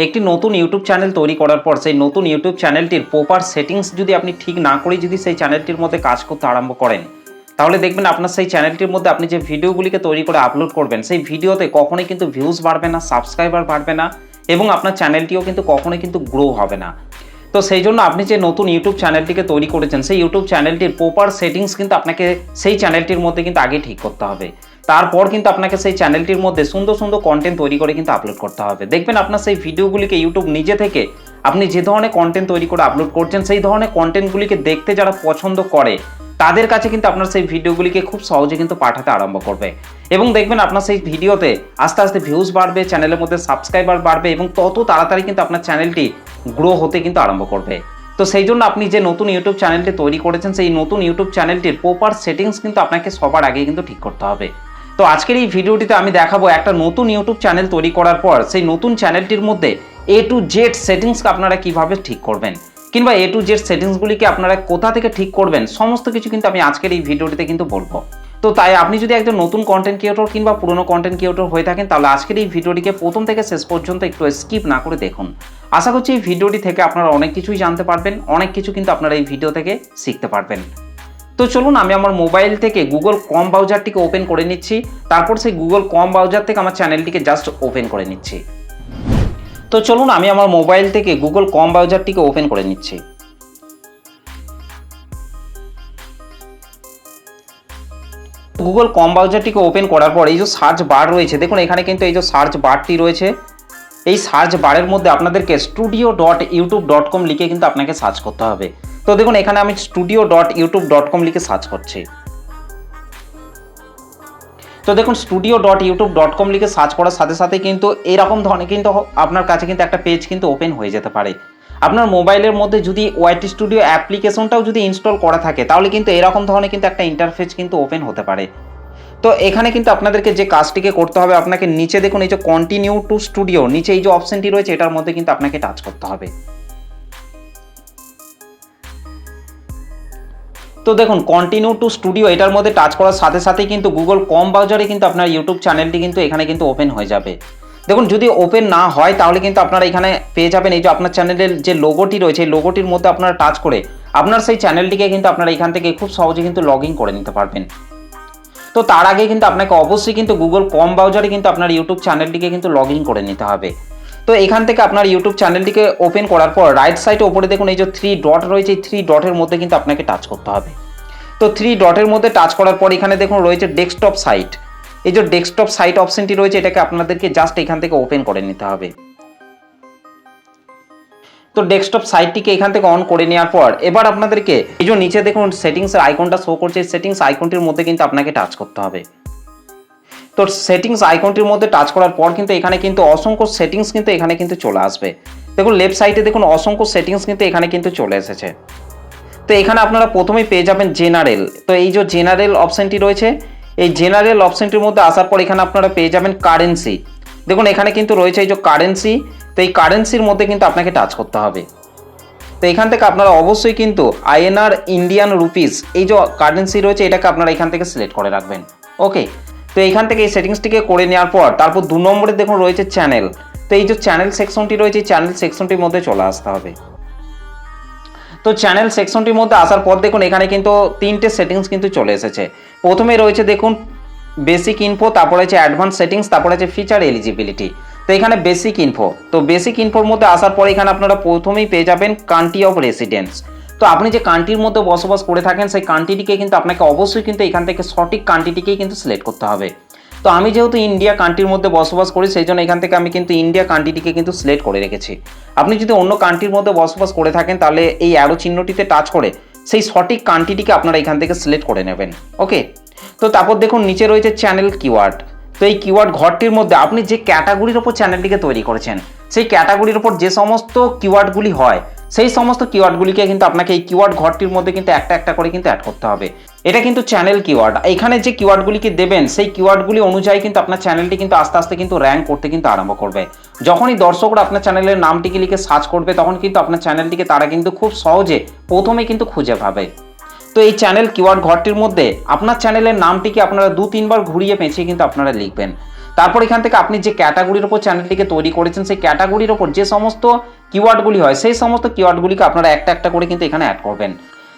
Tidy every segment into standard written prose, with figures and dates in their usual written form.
একটি নতুন YouTube channel তৈরি করার পর সেই নতুন ইউটিউব চ্যানেলটির প্রপার সেটিংস যদি আপনি ঠিক না করে যদি সেই চ্যানেলটির মধ্যে কাজ করতে আরম্ভ করেন, তাহলে দেখবেন আপনার সেই চ্যানেলটির মধ্যে আপনি যে ভিডিওগুলিকে তৈরি করে আপলোড করবেন সেই ভিডিওতে কখনোই কিন্তু ভিউজ বাড়বে না, সাবস্ক্রাইবার বাড়বে না এবং আপনার চ্যানেলটিও কিন্তু কখনোই কিন্তু গ্রো হবে না। তো সেই জন্য আপনি যে নতুন ইউটিউব চ্যানেলটিকে তৈরি করেছেন সেই ইউটিউব চ্যানেলটির প্রপার সেটিংস কিন্তু আপনাকে সেই চ্যানেলটির মধ্যে কিন্তু আগে ঠিক করতে হবে। তারপর কিন্তু আপনাকে সেই চ্যানেলটির মধ্যে সুন্দর সুন্দর কন্টেন্ট তৈরি করে কিন্তু আপলোড করতে হবে। দেখবেন আপনার সেই ভিডিওগুলিকে ইউটিউব নিজে থেকে আপনি যে ধরনের কন্টেন্ট তৈরি করে আপলোড করছেন সেই ধরনের কন্টেন্টগুলিকে দেখতে যারা পছন্দ করে তাদের কাছে কিন্তু আপনার সেই ভিডিওগুলিকে খুব সহজে কিন্তু পাঠাতে আরম্ভ করবে এবং দেখবেন আপনার সেই ভিডিওতে আস্তে আস্তে ভিউজ বাড়বে, চ্যানেলের মধ্যে সাবস্ক্রাইবার বাড়বে এবং তত তাড়াতাড়ি কিন্তু আপনার চ্যানেলটি গ্রো হতে কিন্তু আরম্ভ করবে। তো সেই জন্য আপনি যে নতুন ইউটিউব চ্যানেলটি তৈরি করেছেন সেই নতুন ইউটিউব চ্যানেলটির প্রপার সেটিংস কিন্তু আপনাকে সবার আগে কিন্তু ঠিক করতে হবে। তো আজকের এই ভিডিওটিতে আমি দেখাবো একটা নতুন ইউটিউব চ্যানেল তৈরি করার পর সেই নতুন চ্যানেলটির মধ্যে A to Z সেটিংসকে আপনারা কিভাবে ঠিক করবেন কিংবা A to Z সেটিংসগুলিকে আপনারা কোথা থেকে ঠিক করবেন সমস্ত কিছু কিন্তু আমি আজকের এই ভিডিওটিতে কিন্তু বলবো। তো তাই আপনি যদি একজন নতুন কন্টেন্ট ক্রিয়েটর কিংবা পুরনো কন্টেন্ট ক্রিয়েটর হয়ে থাকেন তাহলে আজকের এই ভিডিওটিকে প্রথম থেকে শেষ পর্যন্ত একটু স্কিপ না করে দেখুন। আশা করছি এই ভিডিওটি থেকে আপনারা অনেক কিছুই জানতে পারবেন, অনেক কিছু কিন্তু আপনারা এই ভিডিও থেকে শিখতে পারবেন। তো চলুন আমি আমার মোবাইল থেকে গুগল ক্রোম ব্রাউজারটিকে ওপেন করে নিচ্ছি, তারপর সেই গুগল ক্রোম ব্রাউজার থেকে আমার চ্যানেলটিকে জাস্ট ওপেন করে নিচ্ছি। তো চলুন আমি আমার মোবাইল থেকে গুগল ক্রোম ব্রাউজারটিকে ওপেন করে নিচ্ছি। গুগল ক্রোম ব্রাউজারটিকে ওপেন করার পর এই যে সার্চ বার রয়েছে, দেখুন এখানে কিন্তু এই যে সার্চ বারটি রয়েছে, এই সার্চ বারের মধ্যে আপনাদেরকে studio.youtube.com লিখে কিন্তু আপনাকে সার্চ করতে হবে। তো দেখুন এখানে আমি studio.youtube.com লিখে সার্চ করছি। তো দেখুন studio.youtube.com লিখে সার্চ করার সাথে সাথে কিন্তু এরকম ধরনের কিন্তু আপনার কাছে কিন্তু একটা পেজ কিন্তু ওপেন হয়ে যেতে পারে। আপনার মোবাইলের মধ্যে যদি ওয়াইটি স্টুডিও অ্যাপ্লিকেশনটাও যদি ইনস্টল করা থাকে তাহলে কিন্তু এরকম ধরনের কিন্তু একটা ইন্টারফেস কিন্তু ওপেন হতে পারে। তো এখানে কিন্তু আপনাদেরকে যে কাজটিকে করতে হবে, আপনাকে নিচে দেখুন এই যে কন্টিনিউ টু স্টুডিও নিচে এই যে অপশনটি রয়েছে এটার মধ্যে কিন্তু আপনাকে টাচ করতে হবে। তো দেখুন কন্টিনিউ টু স্টুডিও এটার মধ্যে টাচ করার সাথে সাথেই কিন্তু গুগল ক্রোম ব্রাউজারে কিন্তু আপনার ইউটিউব চ্যানেলটি কিন্তু এখানে কিন্তু ওপেন হয়ে যাবে। দেখুন যদি ওপেন না হয় তাহলে কিন্তু আপনারা এখানে পেয়ে যাবেন এই যে আপনার চ্যানেলের যে লোগোটি রয়েছে এই লোগোটির মধ্যে আপনারা টাচ করে আপনার সেই চ্যানেলটিকে কিন্তু আপনারা এখান থেকে খুব সহজে কিন্তু লগ ইন করে নিতে পারবেন। তো তার আগে কিন্তু আপনাকে অবশ্যই কিন্তু গুগল ক্রোম ব্রাউজারে কিন্তু আপনার ইউটিউব চ্যানেলটিকে কিন্তু লগ ইন করে নিতে হবে। তো এখান থেকে আপনার ইউটিউব চ্যানেলটিকে ওপেন করার পর রাইট সাইডে ওপরে দেখুন এই যে 3 ডট রয়েছে, এই 3 ডটের মধ্যে কিন্তু আপনাকে টাচ করতে হবে। তো 3 ডটের মধ্যে টাচ করার পর এখানে দেখুন রয়েছে ডেস্কটপ সাইট, এই যে ডেস্কটপ সাইট অপশনটি রয়েছে এটাকে আপনাদেরকে জাস্ট এখান থেকে ওপেন করে নিতে হবে। তো ডেস্কটপ সাইটটিকে এখান থেকে অন করে নেওয়ার পর এবার আপনাদেরকে এই যে নিচে দেখুন সেটিংসের আইকনটা শো করছে, সেটিংস আইকনটির মধ্যে কিন্তু আপনাকে টাচ করতে হবে। তো সেটিংস আইকনটির মধ্যে টাচ করার পর কিন্তু এখানে কিন্তু অসংখ্য সেটিংস কিন্তু এখানে কিন্তু চলে আসবে। দেখুন লেফট সাইডে দেখুন অসংখ্য সেটিংস কিন্তু এখানে কিন্তু চলে এসেছে। তো এখানে আপনারা প্রথমেই পেয়ে যাবেন জেনারেল। তো এই যে জেনারেল অপশনটি রয়েছে এই জেনারেল অপশনটির মধ্যে আসার পর এখানে আপনারা পেয়ে যাবেন কারেন্সি। দেখুন এখানে কিন্তু রয়েছে এই যে কারেন্সি, তো এই কারেন্সির মধ্যে কিন্তু আপনাকে টাচ করতে হবে। তো এখান থেকে আপনারা অবশ্যই কিন্তু INR ইন্ডিয়ান রুপিস এই যে কারেন্সি রয়েছে এটাকে আপনারা এখান থেকে সিলেক্ট করে রাখবেন। ওকে, তো এখান থেকে এই সেটিংসটিকে করে নেওয়ার পর তারপর 2 নম্বরে দেখুন রয়েছে চ্যানেল। তো এই যে চ্যানেল সেকশনটি রয়েছে এই চ্যানেল সেকশনটির মধ্যে চলে আসতে হবে। তো চ্যানেল সেকশনটির মধ্যে আসার পর দেখুন এখানে কিন্তু 3টে সেটিংস কিন্তু চলে এসেছে। প্রথমে রয়েছে দেখুন বেসিক ইনফো, তারপরে আছে অ্যাডভান্স সেটিংস, তারপরে আছে ফিচার এলিজিবিলিটি। তো এখানে বেসিক ইনফো, তো বেসিক ইনফোর মধ্যে আসার পর এখানে আপনারা প্রথমেই পেয়ে যাবেন কান্ট্রি অফ রেসিডেন্স। তো আপনি যে কান্ট্রির মধ্যে বসবাস করে থাকেন সেই কান্ট্রিটিকে কিন্তু আপনাকে অবশ্যই কিন্তু এখান থেকে সঠিক কান্ট্রিটিকেই কিন্তু সিলেক্ট করতে হবে। তো আমি যেহেতু ইন্ডিয়া কান্ট্রির মধ্যে বসবাস করি সেই জন্য এখান থেকে আমি কিন্তু ইন্ডিয়া কান্ট্রিটিকে কিন্তু সিলেক্ট করে রেখেছি। আপনি যদি অন্য কান্ট্রির মধ্যে বসবাস করে থাকেন তাহলে এই অ্যারো চিহ্নটিতে টাচ করে সেই সঠিক কান্ট্রিটিকে আপনারা এখান থেকে সিলেক্ট করে নেবেন। ওকে, তো তারপর দেখুন নিচে রয়েছে চ্যানেল কিওয়ার্ড। তো এই কিওয়ার্ড ঘরটির মধ্যে আপনি যে ক্যাটাগরির ওপর চ্যানেলটিকে তৈরি করেছেন সেই ক্যাটাগরির ওপর যে সমস্ত কিওয়ার্ডগুলি হয় সেই সমস্ত কিওয়ার্ডগুলিকে কিন্তু আপনাকে এই কিওয়ার্ড ঘরটির মধ্যে কিন্তু একটা একটা করে কিন্তু অ্যাড করতে হবে। এটা কিন্তু চ্যানেল কিওয়ার্ড। এখানে যে কিওয়ার্ডগুলিকে দেবেন সেই কিওয়ার্ডগুলি অনুযায়ী কিন্তু আপনার চ্যানেলটি কিন্তু আস্তে আস্তে কিন্তু র্যাঙ্ক করতে কিন্তু আরম্ভ করবে। যখনই দর্শকরা আপনার চ্যানেলের নামটিকে লিখে সার্চ করবে তখন কিন্তু আপনার চ্যানেলটিকে তারা কিন্তু খুব সহজে প্রথমে কিন্তু খুঁজে পাবে। তো এই চ্যানেল কিওয়ার্ড ঘরটির মধ্যে আপনার চ্যানেলের নামটিকে আপনারা 2-3 বার ঘুরিয়ে পেঁচিয়ে কিন্তু আপনারা লিখবেন। তারপর এখান থেকে আপনি যে ক্যাটাগরির ওপর চ্যানেলটিকে তৈরি করেছেন সেই ক্যাটাগরির ওপর যে সমস্ত কিওয়ার্ডগুলি হয় সেই সমস্ত কিওয়ার্ডগুলিকে আপনারা একটা একটা করে কিন্তু এখানে অ্যাড করবেন।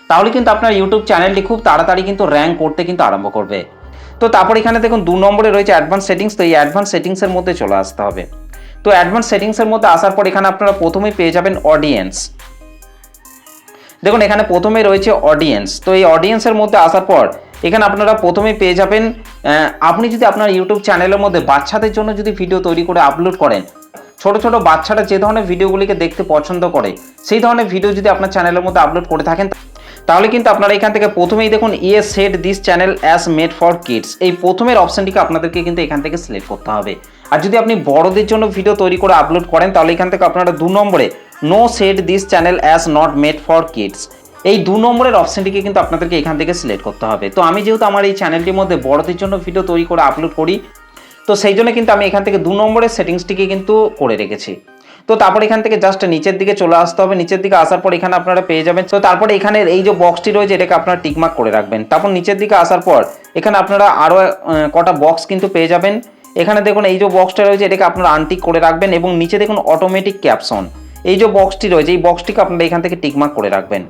তাহলে কিন্তু আপনার ইউটিউব চ্যানেলটি খুব তাড়াতাড়ি কিন্তু র্যাঙ্ক করতে কিন্তু আরম্ভ করবে। তো তারপর এখানে দেখুন 2 নম্বরে রয়েছে অ্যাডভান্স সেটিংস। তো এই অ্যাডভান্স সেটিংসের মধ্যে চলে আসতে হবে। তো অ্যাডভান্স সেটিংসের মধ্যে আসার পর এখানে আপনারা প্রথমেই পেয়ে যাবেন অডিয়েন্স। দেখুন এখানে প্রথমে রয়েছে অডিয়েন্স। তো এই অডিয়েন্সের মধ্যে আসার পর এখানে আপনারা প্রথমেই পেয়ে যাবেন আপনি যদি আপনার ইউটিউব চ্যানেলের মধ্যে বাচ্চাদের জন্য যদি ভিডিও তৈরি করে আপলোড করেন, ছোট ছোট বাচ্চারা যে ধরনের ভিডিওগুলিকে দেখতে পছন্দ করে সেই ধরনের ভিডিও যদি আপনার চ্যানেলের মধ্যে আপলোড করে থাকেন, তাহলে কিন্তু আপনারা এখান থেকে প্রথমেই দেখুন yes set this channel as made for kids, এই প্রথমের অপশনটিকে আপনাদেরকে কিন্তু এখান থেকে সিলেক্ট করতে হবে। আর যদি আপনি বড়দের জন্য ভিডিও তৈরি করে আপলোড করেন তাহলে এখান থেকে আপনারা 2 নম্বরে no set this channel as not made for kids, এই 2 নম্বরের অপশনটিকে কিন্তু আপনাদেরকে এখান থেকে সিলেক্ট করতে হবে। তো আমি যেহেতু আমার এই চ্যানেলটির মধ্যে বড়দের জন্য ভিডিও তৈরি করে আপলোড করি, তো সেই জন্য কিন্তু আমি এখান থেকে 2 নম্বরের সেটিংসটিকে কিন্তু করে রেখেছি। তো তারপর এখান থেকে জাস্ট নিচের দিকে চলে আসতে হবে। নিচের দিকে আসার পর এখানে আপনারা পেয়ে যাবেন। তো তারপরে এখানে এই যে বক্সটি রয়েছে এটাকে আপনারা টিকমার্ক করে রাখবেন। তারপর নিচের দিকে আসার পর এখানে আপনারা আরও কটা বক্স কিন্তু পেয়ে যাবেন। এখানে দেখুন এই যে বক্সটা রয়েছে এটাকে আপনারা আনটিক করে রাখবেন এবং নিচে দেখুন অটোমেটিক ক্যাপশন, এই যে বক্সটি রয়েছে এই বক্সটিকে আপনারা এখান থেকে টিকমার্ক করে রাখবেন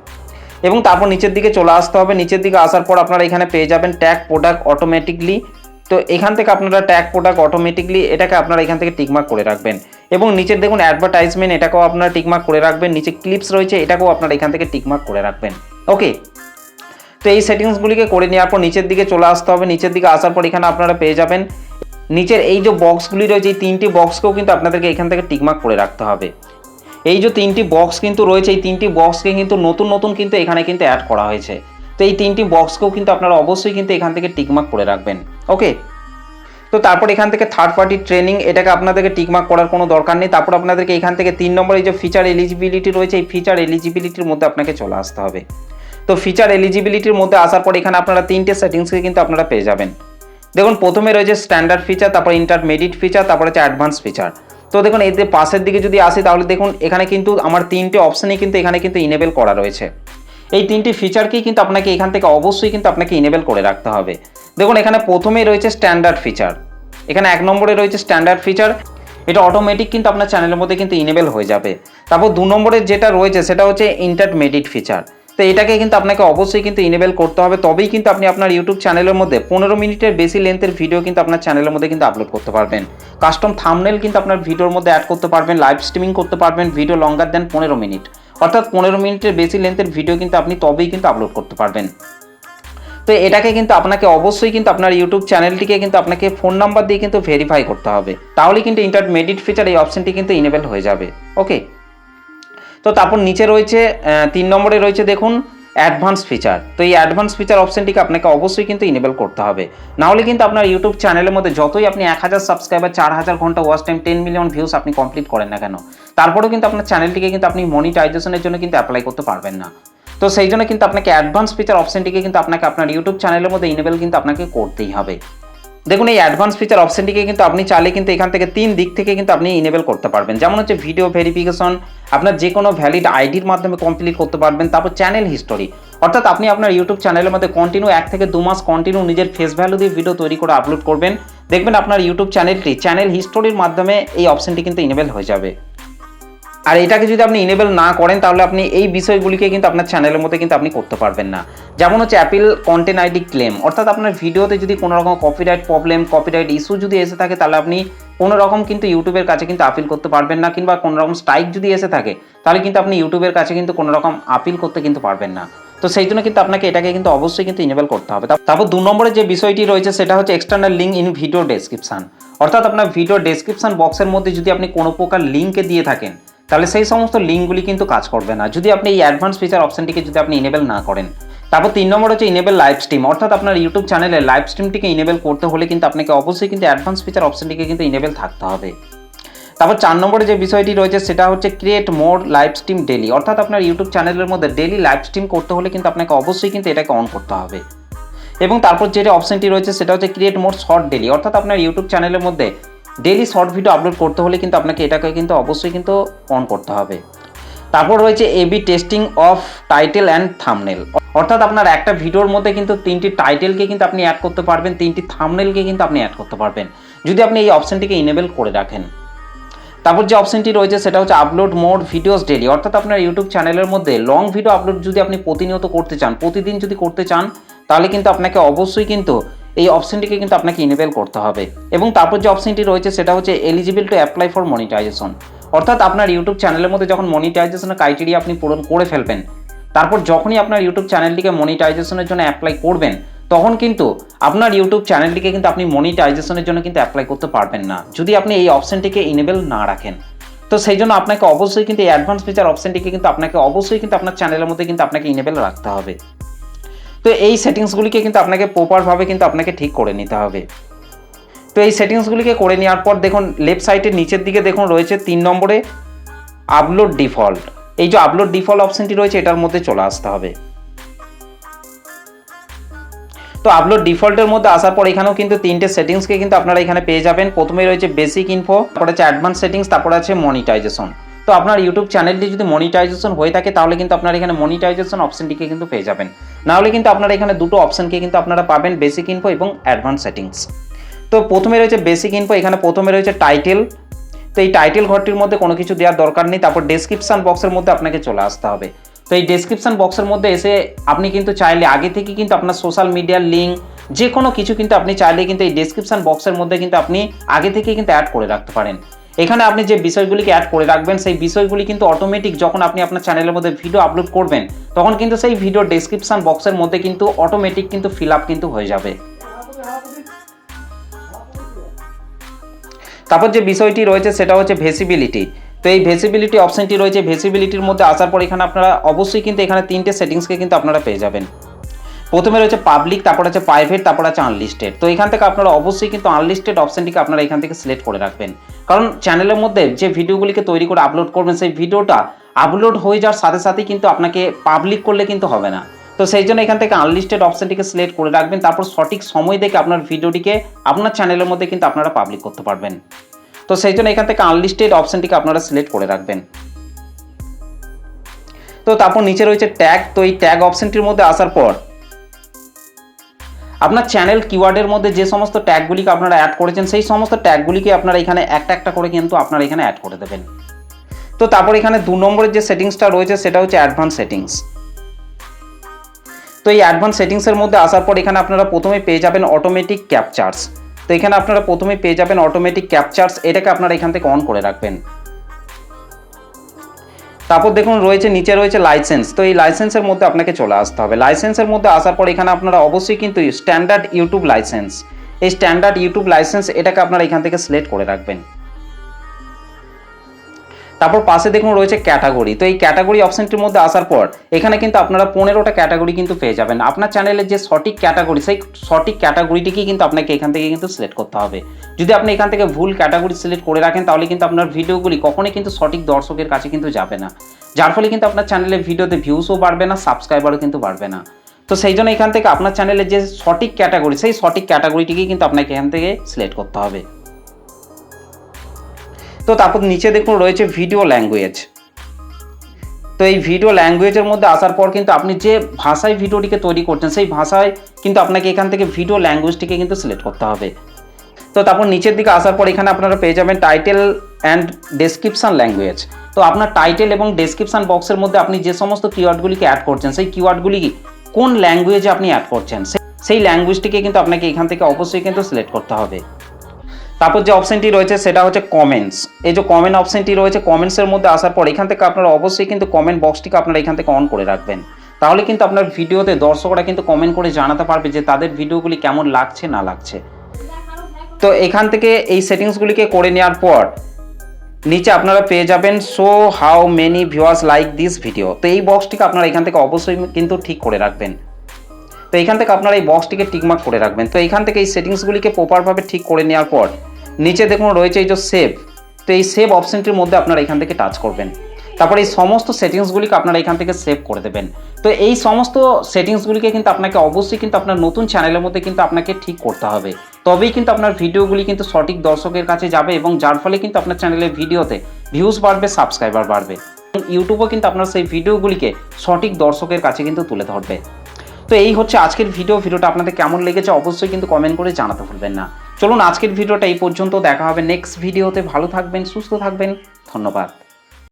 এবং তারপর নিচের দিকে চলে আসতে হবে। নিচের দিকে আসার পর আপনারা এখানে পেয়ে যাবেন ট্যাগ প্রোডাক্ট অটোমেটিকলি। তো এখান থেকে আপনারা ট্যাগ প্রোডাক্ট অটোমেটিকলি এটাকে আপনারা এখান থেকে টিকমার্ক করে রাখবেন এবং নিচের দেখুন অ্যাডভার্টাইজমেন্ট এটাকেও আপনারা টিকমার্ক করে রাখবেন। নিচে ক্লিপস রয়েছে এটাকেও আপনারা এখান থেকে টিকমার্ক করে রাখবেন। ওকে, তো এই সেটিংসগুলিকে করে নেওয়ার পর নিচের দিকে চলে আসতে হবে। নিচের দিকে আসার পর এখানে আপনারা পেয়ে যাবেন নিচের এই যে বক্সগুলি রয়েছে এই 3টি বক্সকেও কিন্তু আপনাদেরকে এখান থেকে টিকমার্ক করে রাখতে হবে। এই যে 3টি বক্স কিন্তু রয়েছে এই 3টি বক্সকে কিন্তু নতুন নতুন কিন্তু এখানে কিন্তু অ্যাড করা হয়েছে। তো এই 3টি বক্সকেও কিন্তু আপনারা অবশ্যই কিন্তু এখান থেকে টিকমার্ক করে রাখবেন। ওকে, তো তারপর এখান থেকে থার্ড পার্টি ট্রেনিং এটাকে আপনাদেরকে টিকমার্ক করার কোনো দরকার নেই। তারপর আপনাদেরকে এখান থেকে 3 নম্বরে এই যে ফিচার এলিজিবিলিটি রয়েছে এই ফিচার এলিজিবিলিটির মধ্যে আপনাকে চলে আসতে হবে। তো ফিচার এলিজিবিলিটির মধ্যে আসার পর এখানে আপনারা 3টে সেটিংসকে কিন্তু আপনারা পেয়ে যাবেন। দেখুন প্রথমে রয়েছে স্ট্যান্ডার্ড ফিচার, তারপর ইন্টারমিডিয়েট ফিচার, তারপর হচ্ছে অ্যাডভান্স ফিচার। তো দেখুন এতে পাশের দিকে যদি আসি তাহলে দেখুন এখানে কিন্তু আমার 3টে অপশনই কিন্তু এখানে কিন্তু ইনেবল করা রয়েছে। এই 3টি ফিচারকেই কিন্তু আপনাকে এখান থেকে অবশ্যই কিন্তু আপনাকে ইনেবল করে রাখতে হবে। দেখুন এখানে প্রথমেই রয়েছে স্ট্যান্ডার্ড ফিচার, এখানে 1 নম্বরে রয়েছে স্ট্যান্ডার্ড ফিচার, এটা অটোমেটিক কিন্তু আপনার চ্যানেলের মধ্যে কিন্তু ইনেবল হয়ে যাবে। তারপর 2 নম্বরে যেটা রয়েছে সেটা হচ্ছে ইন্টারমিডিয়েট ফিচার, তো এটাকে কিন্তু আপনাকে অবশ্যই কিন্তু ইনেবল করতে হবে, তবেই কিন্তু আপনি আপনার ইউটিউব চ্যানেলের মধ্যে 15 মিনিটের বেশি লেন্থের ভিডিও কিন্তু আপনার চ্যানেলের মধ্যে কিন্তু আপলোড করতে পারবেন। কাস্টম থাম্বনেল কিন্তু আপনার ভিডিওর মধ্যে অ্যাড করতে পারবেন, লাইভ স্ট্রিমিং করতে পারবেন ভিডিও লঙ্গার দেন 15 মিনিট, অর্থাৎ 15 মিনিটের বেশি লেন্থের ভিডিও কিন্তু আপনি তবেই কিন্তু আপলোড করতে পারবেন। তো এটাকে কিন্তু আপনাকে অবশ্যই কিন্তু আপনার ইউটিউব চ্যানেলটিকে কিন্তু আপনাকে ফোন নাম্বার দিয়ে কিন্তু ভেরিফাই করতে হবে, তাহলে কিন্তু ইন্টারমিডিয়েট ফিচার এই অপশনটি কিন্তু ইনেবল হয়ে যাবে। ওকে, তো তারপর নিচে রয়েছে 3 নম্বরে রয়েছে দেখুন অ্যাডভান্স ফিচার। তো এই অ্যাডভান্স ফিচার অপশনটিকে আপনাকে অবশ্যই কিন্তু ইনেবল করতে হবে, নাহলে কিন্তু আপনার ইউটিউব চ্যানেলের মধ্যে যতই আপনি 1000 সাবস্ক্রাইবার 4000 ঘন্টা ওয়াচ টাইম 10 মিলিয়ন ভিউস আপনি কমপ্লিট করেন না কেন, তারপরেও কিন্তু আপনার চ্যানেলটিকে কিন্তু আপনি মনিটাইজেশনের জন্য কিন্তু অ্যাপ্লাই করতে পারবেন না। তো সেই জন্য কিন্তু আপনাকে অ্যাডভান্স ফিচার অপশনটিকে কিন্তু আপনাকে আপনার ইউটিউব চ্যানেলের মধ্যে ইনেবল কিন্তু আপনাকে করতেই হবে। দেখুন এই অ্যাডভান্স ফিচার অপশনটিকে কিন্তু আপনি চাইলে কিন্তু এখান থেকে 3 দিক থেকে কিন্তু আপনি ইনেবল করতে পারবেন, যেমন হচ্ছে ভিডিও ভেরিফিকেশন, আপনার যে কোনো ভ্যালিড আইডির মাধ্যমে কমপ্লিট করতে পারবেন। তারপর চ্যানেল হিস্টোরি, অর্থাৎ আপনি আপনার ইউটিউব চ্যানেলের মধ্যে কন্টিনিউ 1 থেকে 2 মাস কন্টিনিউ নিজের ফেস ভ্যালু দিয়ে ভিডিও তৈরি করে আপলোড করবেন, দেখবেন আপনার ইউটিউব চ্যানেলটি চ্যানেল হিস্টোরির মাধ্যমে এই অপশনটি কিন্তু ইনেবল হয়ে যাবে। আর এটাকে যদি আপনি ইনেবল না করেন তাহলে আপনি এই বিষয়গুলিকে কিন্তু আপনার চ্যানেলের মধ্যে কিন্তু আপনি করতে পারবেন না, যেমন হচ্ছে অ্যাপেল কন্টেন্ট আইডি ক্লেম, অর্থাৎ আপনার ভিডিওতে যদি কোনো রকম কপিরাইট প্রবলেম কপিরাইট ইস্যু যদি এসে থাকে তাহলে আপনি কোনো রকম কিন্তু ইউটিউবের কাছে কিন্তু আপিল করতে পারবেন না, কিংবা কোনো রকম স্ট্রাইক যদি এসে থাকে তাহলে কিন্তু আপনি ইউটিউবের কাছে কিন্তু কোনো রকম আপিল করতে কিন্তু পারবেন না। তো সেই জন্য কিন্তু আপনাকে এটাকে কিন্তু অবশ্যই কিন্তু ইনেবল করতে হবে। তারপর 2 নম্বরে যে বিষয়টি রয়েছে সেটা হচ্ছে external link in video description, অর্থাৎ আপনার ভিডিও ডেসক্রিপশন বক্সের মধ্যে যদি আপনি কোনো প্রকার লিঙ্কে দিয়ে থাকেন তাহলে সেই সমস্ত লিঙ্কগুলি কিন্তু কাজ করবে না যদি আপনি এই অ্যাডভান্স ফিচার অপশনটিকে যদি আপনি ইনেবল না করেন। তারপর 3 নম্বর হচ্ছে ইনেবল লাইভ স্ট্রিম, অর্থাৎ আপনার ইউটিউব চ্যানেলে লাইভ স্ট্রিমটিকে ইনেবল করতে হলে কিন্তু আপনাকে অবশ্যই কিন্তু অ্যাডভান্স ফিচার অপশনটিকে কিন্তু ইনেবল থাকতে হবে। তারপর 4 নম্বরে যে বিষয়টি রয়েছে সেটা হচ্ছে ক্রিয়েট মোর লাইভ স্ট্রিম ডেলি, অর্থাৎ আপনার ইউটিউব চ্যানেলের মধ্যে ডেলি লাইভ স্ট্রিম করতে হলে কিন্তু আপনাকে অবশ্যই কিন্তু এটাকে অন করতে হবে। এবং তারপর যে অপশনটি রয়েছে সেটা হচ্ছে ক্রিয়েট মোর শর্ট ডেলি, অর্থাৎ আপনার ইউটিউব চ্যানেলের মধ্যে ডেলি শর্ট ভিডিও আপলোড করতে হলে কিন্তু আপনাকে এটাকে কিন্তু অবশ্যই কিন্তু অন করতে হবে। তারপর রয়েছে AB testing of title and thumbnail, অর্থাৎ আপনার একটা ভিডিওর মধ্যে কিন্তু 3টি টাইটেলকে কিন্তু আপনি অ্যাড করতে পারবেন, 3টি থাম্বনেলকে কিন্তু আপনি অ্যাড করতে পারবেন। যদি আপনি এই অপশনটিকে ইনেবল করে রাখেন। তারপর যে অপশনটি রয়েছে সেটা হচ্ছে আপলোড মোর ভিডিওস ডেলি, অর্থাৎ আপনার ইউটিউব চ্যানেলের মধ্যে লং ভিডিও আপলোড যদি আপনি প্রতিনিয়ত করতে চান, প্রতিদিন যদি করতে চান, তাহলে কিন্তু আপনাকে অবশ্যই কিন্তু এই অপশনটিকে কিন্তু আপনাকে ইনেবল করতে হবে। এবং তারপর যে অপশনটি রয়েছে সেটা হচ্ছে eligible to apply for monetization, অর্থাৎ আপনার ইউটিউব চ্যানেলের মধ্যে যখন মনিটাইজেশনের ক্রাইটেরিয়া আপনি পূরণ করে ফেলবেন, তারপর যখনই আপনার ইউটিউব চ্যানেলটিকে মনিটাইজেশনের জন্য অ্যাপ্লাই করবেন, তখন কিন্তু আপনার ইউটিউব চ্যানেলটিকে কিন্তু আপনি মনিটাইজেশনের জন্য কিন্তু অ্যাপ্লাই করতে পারবেন না, যদি আপনি এই অপশনটিকে ইনেবল না রাখেন। তো সেই জন্য আপনাকে অবশ্যই কিন্তু এই অ্যাডভান্স ফিচার অপশনটিকে কিন্তু আপনাকে অবশ্যই কিন্তু আপনার চ্যানেলের মধ্যে কিন্তু আপনাকে ইনেবল রাখতে হবে। তো এই সেটিংসগুলিকে কিন্তু আপনাকে প্রপারভাবে কিন্তু আপনাকে ঠিক করে নিতে হবে। তো এই সেটিংসগুলিকে করে নেওয়ার পর দেখুন লেফট সাইডের নিচের দিকে দেখুন রয়েছে 3 নম্বরে আপলোড ডিফল্ট। এই যে আপলোড ডিফল্ট অপশনটি রয়েছে এটার মধ্যে চলে আসতে হবে। তো আপলোড ডিফল্টের মধ্যে আসার পর এখানেও কিন্তু 3টে সেটিংসকে কিন্তু আপনারা এখানে পেয়ে যাবেন। প্রথমে রয়েছে বেসিক ইনফো, তারপর আছে অ্যাডভান্স সেটিংস, তারপর আছে মনিটাইজেশন। তো আপনার ইউটিউব চ্যানেলটি যদি মনিটাইজেশন হয়ে থাকে তাহলে কিন্তু আপনারা এখানে মনিটাইজেশন অপশনটিকে কিন্তু পেয়ে যাবেন, না হলে কিন্তু আপনারা এখানে দুটো অপশনকে কিন্তু আপনারা পাবেন, বেসিক ইনফো এবং অ্যাডভান্স সেটিংস। তো প্রথমে রয়েছে বেসিক ইনফো, এখানে প্রথমে রয়েছে টাইটেল। তো এই টাইটেল ঘরটির মধ্যে কোনো কিছু দেওয়ার দরকার নেই। তারপর ডেসক্রিপশন বক্সের মধ্যে আপনাকে চলে আসতে হবে। তো এই ডেসক্রিপশন বক্সের মধ্যে এসে আপনি কিন্তু চাইলে আগে থেকে কিন্তু আপনার সোশ্যাল মিডিয়ার লিঙ্ক যে কোনো কিছু কিন্তু আপনি চাইলে কিন্তু এই ডেসক্রিপশন বক্সের মধ্যে কিন্তু আপনি আগে থেকে কিন্তু অ্যাড করে রাখতে পারেন। এখানে আপনি যে বিষয়গুলিকে অ্যাড করে রাখবেন সেই বিষয়গুলি কিন্তু অটোমেটিক যখন আপনি আপনার চ্যানেলের মধ্যে ভিডিও আপলোড করবেন তখন কিন্তু সেই ভিডিও ডেসক্রিপশন বক্সের মধ্যে কিন্তু অটোমেটিক কিন্তু ফিল আপ কিন্তু হয়ে যাবে। তারপর যে বিষয়টি রয়েছে সেটা হচ্ছে ভিজিবিলিটি। তো এই ভিজিবিলিটি অপশনটি রয়েছে, ভিজিবিলিটির মধ্যে আসার পর এখানে আপনারা অবশ্যই কিন্তু এখানে 3টে সেটিংসকে কিন্তু আপনারা পেয়ে যাবেন। প্রথমে রয়েছে পাবলিক, তারপর আছে প্রাইভেট, তারপর আছে আনলিস্টেড। তো এখান থেকে আপনারা অবশ্যই কিন্তু আনলিস্টেড অপশনটিকে আপনারা এখান থেকে সিলেক্ট করে রাখবেন, কারণ চ্যানেলের মধ্যে যে ভিডিওগুলিকে তৈরি করে আপলোড করবেন সেই ভিডিওটা আপলোড হয়ে যাওয়ার সাথে সাথে কিন্তু আপনাকে পাবলিক করলে কিন্তু হবে না। তো সেই জন্য এখান থেকে আনলিস্টেড অপশনটিকে সিলেক্ট করে রাখবেন, তারপর সঠিক সময় দেখে আপনার ভিডিওটিকে আপনার চ্যানেলের মধ্যে কিন্তু আপনারা পাবলিক করতে পারবেন। তো সেই জন্য এখান থেকে আনলিস্টেড অপশনটিকে আপনারা সিলেক্ট করে রাখবেন। তো তারপর নিচে রয়েছে ট্যাগ। তো এই ট্যাগ অপশনটির মধ্যে আসার পর আপনার চ্যানেল কিওয়ার্ডের মধ্যে যে সমস্ত ট্যাগগুলিকে আপনারা অ্যাড করেছেন সেই সমস্ত ট্যাগগুলিকে আপনারা এখানে একটা একটা করে কিন্তু আপনারা এখানে অ্যাড করে দেবেন। তো তারপর এখানে 2 নম্বরের যে সেটিংসটা রয়েছে সেটা হচ্ছে অ্যাডভান্স সেটিংস। তো এই অ্যাডভান্স সেটিংসের মধ্যে আসার পর এখানে আপনারা প্রথমে পেয়ে যাবেন অটোমেটিক ক্যাপচার্স। তো এখানে আপনারা প্রথমে পেয়ে যাবেন অটোমেটিক ক্যাপচার্স, এটাকে আপনারা এখান থেকে অন করে রাখবেন। তারপর দেখুন রয়েছে নিচে রয়েছে লাইসেন্স। তো এই লাইসেন্সের মধ্যে আপনাকে চলে আসতে হবে। লাইসেন্সের মধ্যে আসার পর এখানে আপনারা অবশ্যই কিন্তু স্ট্যান্ডার্ড ইউটিউব লাইসেন্স, এই স্ট্যান্ডার্ড ইউটিউব লাইসেন্স এটাকে আপনারা এখান থেকে সিলেক্ট করে রাখবেন। তারপর পাশে দেখুন রয়েছে ক্যাটাগরি। তো এই ক্যাটাগরি অপশনটির মধ্যে আসার পর এখানে কিন্তু আপনারা 15টা ক্যাটাগরি কিন্তু পেয়ে যাবেন। আপনার চ্যানেলের যে সঠিক ক্যাটাগরি সেই সঠিক ক্যাটাগরিটিকেই কিন্তু আপনাকে এখান থেকে কিন্তু সিলেক্ট করতে হবে। যদি আপনি এখান থেকে ভুল ক্যাটাগরি সিলেক্ট করে রাখেন তাহলে কিন্তু আপনার ভিডিওগুলি কখনোই কিন্তু সঠিক দর্শকের কাছে কিন্তু যাবে না, যার ফলে কিন্তু আপনার চ্যানেলের ভিডিওতে ভিউসও বাড়বে না, সাবস্ক্রাইবারও কিন্তু বাড়বে না। তো সেই জন্য এখান থেকে আপনার চ্যানেলের যে সঠিক ক্যাটাগরি সেই সঠিক ক্যাটাগরিটিকেই কিন্তু আপনাকে এখান থেকে সিলেক্ট করতে হবে। তো তারপর নিচে দেখুন রয়েছে ভিডিও ল্যাঙ্গুয়েজ। তো এই ভিডিও ল্যাঙ্গুয়েজের মধ্যে আসার পর কিন্তু আপনি যে ভাষায় ভিডিওটিকে তৈরি করছেন সেই ভাষায় কিন্তু আপনাকে এখান থেকে ভিডিও ল্যাঙ্গুয়েজটিকে কিন্তু সিলেক্ট করতে হবে। তো তারপর নিচের দিকে আসার পর এখানে আপনারা পেয়ে যাবেন টাইটেল অ্যান্ড ডেসক্রিপশন ল্যাঙ্গুয়েজ। তো আপনার টাইটেল এবং ডেসক্রিপশন বক্সের মধ্যে আপনি যে সমস্ত কিওয়ার্ডগুলিকে অ্যাড করছেন সেই কিওয়ার্ডগুলি কোন ল্যাঙ্গুয়েজে আপনি অ্যাড করছেন সেই ল্যাঙ্গুয়েজটিকে কিন্তু আপনাকে এখান থেকে অবশ্যই কিন্তু সিলেক্ট করতে হবে। তারপর যে অপশনটি রয়েছে সেটা হচ্ছে কমেন্টস। এই যে কমেন্ট অপশনটি রয়েছে, কমেন্টসের মধ্যে আসার পর এখান থেকে আপনারা অবশ্যই কিন্তু কমেন্ট বক্সটিকে আপনারা এখান থেকে অন করে রাখবেন, তাহলে কিন্তু আপনার ভিডিওতে দর্শকরা কিন্তু কমেন্ট করে জানাতে পারবে যে তাদের ভিডিওগুলি কেমন লাগছে না লাগছে। তো এখান থেকে এই সেটিংসগুলিকে করে নেওয়ার পর নিচে আপনারা পেয়ে যাবেন show how many viewers like this video. তো এই বক্সটিকে আপনারা এখান থেকে অবশ্যই কিন্তু ঠিক করে রাখবেন। তো এখান থেকে আপনারা এই বক্সটিকে টিকমার্ক করে রাখবেন। তো এখান থেকে এই সেটিংসগুলিকে প্রপারভাবে ঠিক করে নেওয়ার পর নিচে দেখুন রয়েছে এই যে সেভ। তো এই সেভ অপশনটির মধ্যে আপনারা এখান থেকে টাচ করবেন, তারপর এই সমস্ত সেটিংসগুলিকে আপনারা এখান থেকে সেভ করে দেবেন। তো এই সমস্ত সেটিংসগুলিকে কিন্তু আপনাকে অবশ্যই কিন্তু আপনার নতুন চ্যানেলের মধ্যে কিন্তু আপনাকে ঠিক করতে হবে, তবেই কিন্তু আপনার ভিডিওগুলি কিন্তু সঠিক দর্শকের কাছে যাবে এবং যার ফলে কিন্তু আপনার চ্যানেলের ভিডিওতে ভিউজ বাড়বে, সাবস্ক্রাইবার বাড়বে, ইউটিউবও কিন্তু আপনার সেই ভিডিওগুলিকে সঠিক দর্শকের কাছে কিন্তু তুলে ধরবে। তো এই হচ্ছে আজকের ভিডিওটা আপনাদের কেমন লেগেছে অবশ্যই কিন্তু কমেন্ট করে জানাতে ভুলবেন না। চলুন আজকের ভিডিওটা এই পর্যন্ত, দেখা হবে নেক্সট ভিডিওতে। ভালো থাকবেন, সুস্থ থাকবেন, ধন্যবাদ।